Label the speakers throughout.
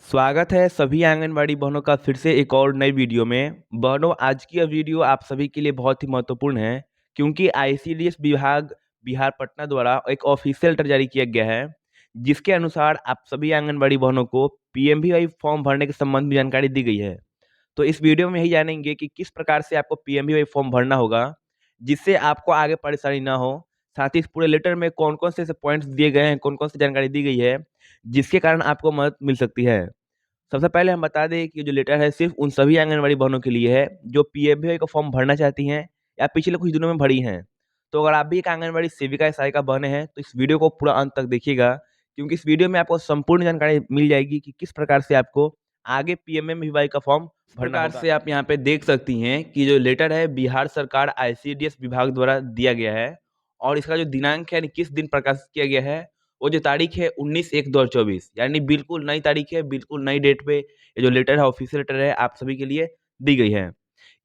Speaker 1: स्वागत है सभी आंगनबाड़ी बहनों का फिर से एक और नई वीडियो में। बहनों, आज की यह वीडियो आप सभी के लिए बहुत ही महत्वपूर्ण है क्योंकि आईसीडीएस विभाग बिहार पटना द्वारा एक ऑफिशियल लेटर जारी किया गया है, जिसके अनुसार आप सभी आंगनबाड़ी बहनों को पीएमवीवाई फॉर्म भरने के संबंध में जानकारी दी गई है। तो इस वीडियो में यही जानेंगे कि किस प्रकार से आपको पीएमवीवाई फॉर्म भरना होगा, जिससे आपको आगे परेशानी ना हो। साथ ही इस पूरे लेटर में कौन कौन से पॉइंट्स दिए गए हैं, कौन कौन सी जानकारी दी गई है, जिसके कारण आपको मदद मिल सकती है। सबसे पहले हम बता दें कि जो लेटर है सिर्फ उन सभी आंगनबाड़ी बहनों के लिए है जो पीएमवीवाई का फॉर्म भरना चाहती हैं या पिछले कुछ दिनों में भरी हैं। तो अगर आप भी एक आंगनबाड़ी सेविका या सहायिका बहने हैं तो इस वीडियो को पूरा अंत तक देखिएगा, क्योंकि इस वीडियो में आपको संपूर्ण जानकारी मिल जाएगी कि किस प्रकार से आपको आगे पीएमवीवाई का फॉर्म भरना प्रकार होगा। से आप यहाँ पे देख सकती हैं कि जो लेटर है बिहार सरकार आईसीडीएस विभाग द्वारा दिया गया है और इसका जो दिनांक है यानी किस दिन प्रकाशित किया गया है, वो जो तारीख है 19/1/2024, यानी बिल्कुल नई तारीख है, बिल्कुल नई डेट पे ये जो लेटर है ऑफिशियल लेटर है आप सभी के लिए दी गई है।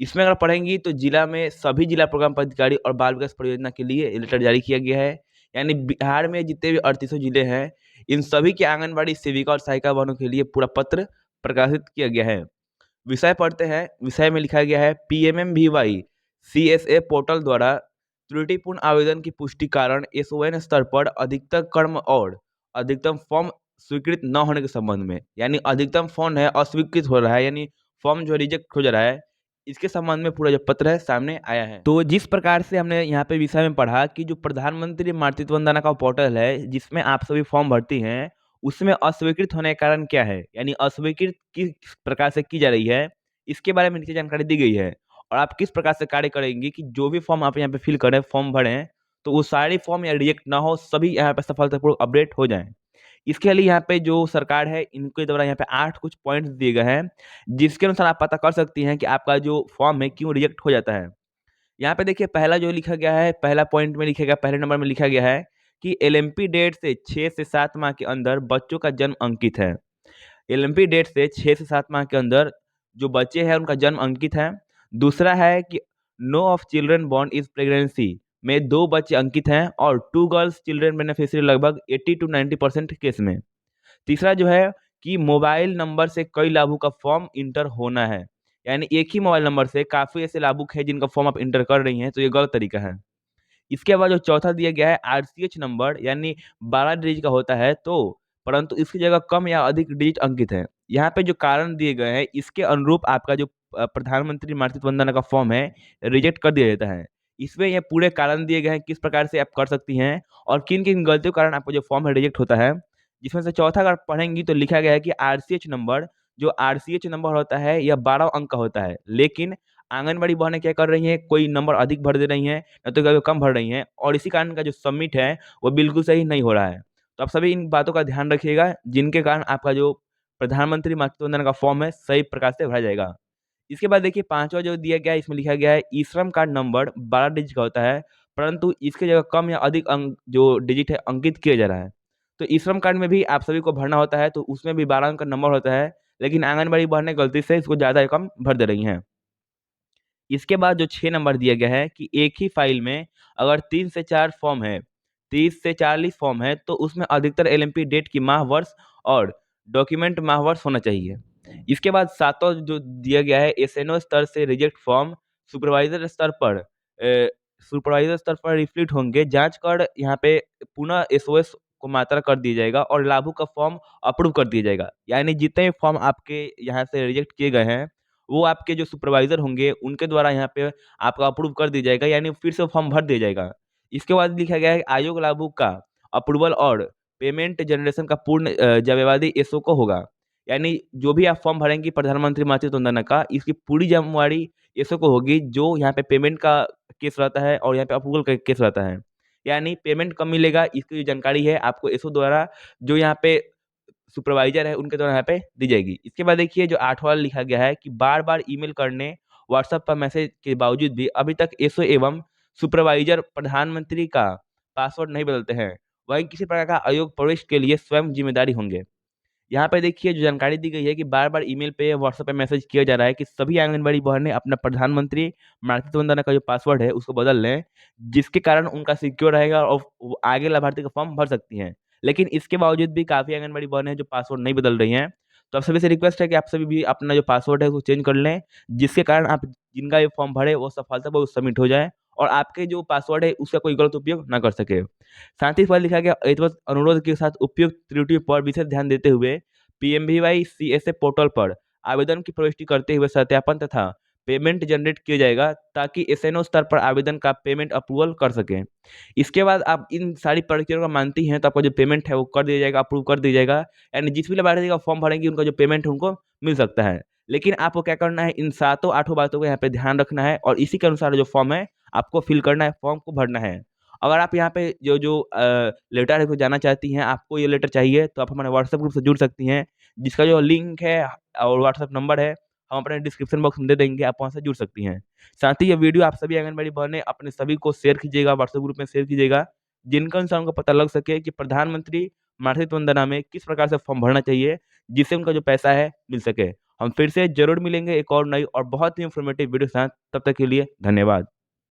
Speaker 1: इसमें अगर पढ़ेंगी तो जिला में सभी जिला प्रोग्राम पदाधिकारी और बाल विकास परियोजना के लिए ये लेटर जारी किया गया है। यानी बिहार में जितने भी 38 जिले हैं, इन सभी के आंगनबाड़ी सेविका और सहायिका बहनों के लिए पूरा पत्र प्रकाशित किया गया है। विषय पढ़ते हैं। विषय में लिखा गया है पीएमएमवीवाई सीएसए पोर्टल द्वारा त्रुटिपूर्ण आवेदन की पुष्टि कारण एसओएन स्तर पर अधिकतम कर्म और अधिकतम फॉर्म स्वीकृत न होने के संबंध में, यानी अधिकतम फॉर्म है अस्वीकृत हो रहा है, यानी फॉर्म जो रिजेक्ट हो जा रहा है, इसके संबंध में पूरा जो पत्र है सामने आया है। तो जिस प्रकार से हमने यहाँ पे विषय में पढ़ा कि जो प्रधानमंत्री मातृत्व वंदना का पोर्टल है जिसमें आप सभी फॉर्म भरती हैं, उसमें अस्वीकृत होने का कारण क्या है, यानी अस्वीकृत किस प्रकार से की जा रही है, इसके बारे में नीचे जानकारी दी गई है। और आप किस प्रकार से कार्य करेंगे कि जो भी फॉर्म आप यहाँ पे फिल करें, फॉर्म भरें, तो वो सारी फॉर्म या रिजेक्ट ना हो, सभी यहाँ पे सफलतापूर्वक अपडेट हो जाएं। इसके लिए यहाँ पे जो सरकार है इनके द्वारा यहाँ पे 8 कुछ पॉइंट्स दिए गए हैं, जिसके अनुसार आप पता कर सकती हैं कि आपका जो फॉर्म है क्यों रिजेक्ट हो जाता है। यहाँ पे देखिए पहला जो लिखा गया है, पहला पॉइंट में लिखा गया, पहले नंबर में लिखा गया है कि एलएमपी डेट से 6 से 7 माह के अंदर बच्चों का जन्म अंकित है। एलएमपी डेट से 6 से 7 माह के अंदर जो बच्चे हैं उनका जन्म अंकित है। दूसरा है कि no of children born is pregnancy में 2 बच्चे अंकित हैं और 2 गर्ल्स चिल्ड्रन बेनिफिशियरी लगभग 80 to 90% केस में। तीसरा जो है कि मोबाइल नंबर से कई लाभुक का फॉर्म इंटर होना है, यानी एक ही मोबाइल नंबर से काफ़ी ऐसे लाभुक हैं जिनका फॉर्म आप इंटर कर रही हैं, तो ये गलत तरीका है। इसके बाद जो चौथा दिया गया है आरसीएच नंबर, यानी 12 डिजिट का होता है, तो परंतु इसकी जगह कम या अधिक डिजिट अंकित है। यहाँ पे जो कारण दिए गए हैं इसके अनुरूप आपका जो प्रधानमंत्री मातृत्व वंदना का फॉर्म है रिजेक्ट कर दिया जाता है। इसमें ये पूरे कारण दिए गए हैं किस प्रकार से आप कर सकती हैं और किन किन गलतियों के कारण आपका जो फॉर्म है रिजेक्ट होता है। जिसमें से चौथा अगर पढ़ेंगी तो लिखा गया है कि आरसीएच नंबर, जो आरसीएच नंबर होता है यह 12 अंक का होता है, लेकिन आंगनबाड़ी बहनें क्या कर रही हैं, कोई नंबर अधिक भर दे रही हैं या तो कभी कम भर रही हैं, और इसी कारण का जो सबमिट है वो बिल्कुल सही नहीं हो रहा है। तो आप सभी इन बातों का ध्यान रखिएगा, जिनके कारण आपका जो प्रधानमंत्री मातृत्व वंदना का फॉर्म है सही प्रकार से भरा जाएगा। इसके बाद देखिए पांचवा जो दिया गया है, इसमें लिखा गया है ई श्रम कार्ड नंबर 12 डिजिट का होता है, परंतु इसके जगह कम या अधिक अंक जो डिजिट है अंकित किया जा रहा है। तो ई श्रम कार्ड में भी आप सभी को भरना होता है, तो उसमें भी 12 अंक का नंबर होता है, लेकिन आंगनबाड़ी बहनें गलती से इसको ज़्यादा या कम भर दे रही हैं। इसके बाद जो 6 नंबर दिया गया है कि एक ही फाइल में अगर 3 से 4 फॉर्म है, 30 से 40 फॉर्म है, तो उसमें अधिकतर एलएमपी डेट की माह वर्ष और डॉक्यूमेंट माह वर्ष होना चाहिए। इसके बाद सातों जो दिया गया है एसएनओ स्तर से रिजेक्ट फॉर्म सुपरवाइजर स्तर पर रिफ्लेक्ट होंगे, जांच कर यहाँ पे पुनः एसओएस को मात्रा कर दिया जाएगा और लाभुक का फॉर्म अप्रूव कर दिया जाएगा। यानी जितने भी फॉर्म आपके यहाँ से रिजेक्ट किए गए हैं वो आपके जो सुपरवाइजर होंगे उनके द्वारा यहाँ पे आपका अप्रूव कर दिया जाएगा, यानी फिर से फॉर्म भर दिया जाएगा। इसके बाद लिखा गया है आयोग लागू का अप्रूवल और पेमेंट जनरेशन का पूर्ण जिम्मेवारी एसओ को होगा। यानी जो भी आप फॉर्म भरेंगी प्रधानमंत्री मातृत्व वंदना का, इसकी पूरी जिम्मेवारी एसओ को होगी, जो यहाँ पे पेमेंट का केस रहता है और यहाँ पे अप्रूवल का केस रहता है। यानी पेमेंट कब मिलेगा इसकी जो जानकारी है आपको एसओ द्वारा, जो यहाँ पे सुपरवाइजर है उनके द्वारा यहाँ पे दी जाएगी। इसके बाद देखिए जो 8वां वाला लिखा गया है कि बार बार ईमेल करने, व्हाट्सएप पर मैसेज के बावजूद भी अभी तक एसओ एवं सुपरवाइजर प्रधानमंत्री का पासवर्ड नहीं बदलते हैं, वहीं किसी प्रकार का अयोग प्रवेश के लिए स्वयं जिम्मेदारी होंगे। यहाँ पे देखिए जो जानकारी दी गई है कि बार बार ईमेल पे व्हाट्सएप पे मैसेज किया जा रहा है कि सभी आंगनबाड़ी बहनें अपना प्रधानमंत्री मातृत्व वंदना का जो पासवर्ड है उसको बदल लें, जिसके कारण उनका सिक्योर रहेगा और वो आगे लाभार्थी का फॉर्म भर सकती हैं। लेकिन इसके बावजूद भी काफ़ी आंगनबाड़ी बहनें हैं जो पासवर्ड नहीं बदल रही हैं। तो आप सभी से रिक्वेस्ट है कि आप सभी भी अपना जो पासवर्ड है उसको चेंज कर लें, जिसके कारण आप जिनका ये फॉर्म भरे वो सफलतापूर्वक सबमिट हो जाए और आपके जो पासवर्ड है उसका कोई गलत उपयोग ना कर सके। साथ ही इस पर लिखा गया एतवत अनुरोध के साथ उपयुक्त त्रुटि पर विशेष ध्यान देते हुए पीएमवीवाई सीएसए पोर्टल पर आवेदन की प्रविष्टि करते हुए सत्यापन तथा पेमेंट जनरेट किया जाएगा ताकि एसएनओ स्तर पर आवेदन का पेमेंट अप्रूवल कर सकें। इसके बाद आप इन सारी प्रक्रियाओं को मानती हैं तो आपका जो पेमेंट है वो कर दिया जाएगा, अप्रूव कर दिया जाएगा एंड जिस भी लाभार्थी का फॉर्म भरेंगे उनका जो पेमेंट है उनको मिल सकता है। लेकिन आपको क्या करना है, इन 7-8 बातों को यहाँ पे ध्यान रखना है और इसी के अनुसार जो फॉर्म है आपको फिल करना है, फॉर्म को भरना है। अगर आप यहाँ पे जो जो लेटर है को जानना चाहती हैं, आपको ये लेटर चाहिए तो आप हमारे व्हाट्सएप ग्रुप से जुड़ सकती हैं, जिसका जो लिंक है और व्हाट्सएप नंबर है हम अपने डिस्क्रिप्शन बॉक्स में दे देंगे, आप वहाँ से जुड़ सकती हैं। साथ ही ये वीडियो आप सभी आंगनबाड़ी बहनें अपने सभी को शेयर कीजिएगा, व्हाट्सएप ग्रुप में शेयर कीजिएगा, जिनका इंसान को पता लग सके कि प्रधानमंत्री मातृत्व वंदना में किस प्रकार से फॉर्म भरना चाहिए, जिससे उनका जो पैसा है मिल सके। हम फिर से ज़रूर मिलेंगे एक और नई और बहुत ही इन्फॉर्मेटिव वीडियो के साथ, तब तक के लिए धन्यवाद।